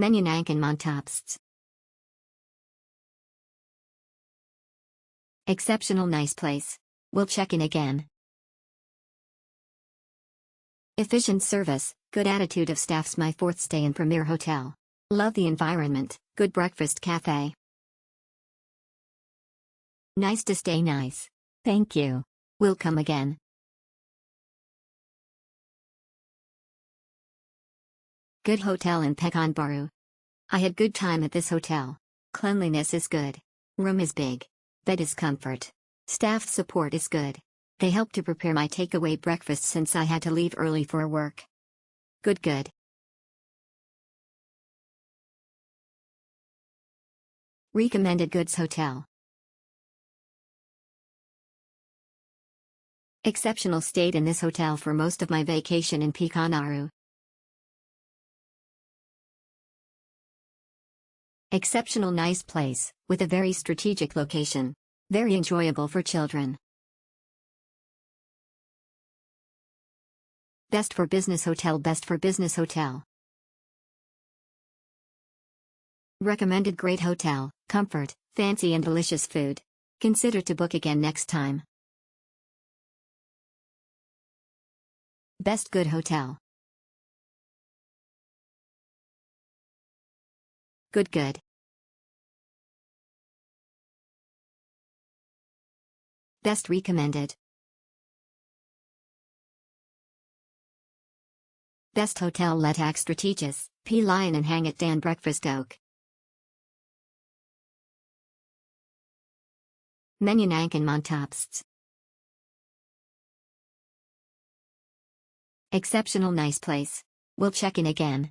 Menyenangkan Mantapst. Exceptional nice place. We'll check in again. Efficient service, good attitude of staffs. My fourth stay in Premier Hotel. Love the environment, good breakfast cafe. Nice to stay nice. Thank you. We'll come again. Good hotel in Pekanbaru. I had good time at this hotel. Cleanliness is good. Room is big. Bed is comfort. Staff support is good. They helped to prepare my takeaway breakfast since I had to leave early for work. Good. Recommended goods hotel. Exceptional. Stayed in this hotel for most of my vacation in Pekanbaru. Exceptional nice place, with a very strategic location. Very enjoyable for children. Best for business hotel. Best for business hotel. Recommended. Great hotel, comfort, fancy and delicious food. Consider to book again next time. Best good hotel. Good. Best recommended. Best hotel. Letak strategis, P Lion and Hang It Dan breakfast oak. Menyenangkan Mantapst. Exceptional nice place. We'll check in again.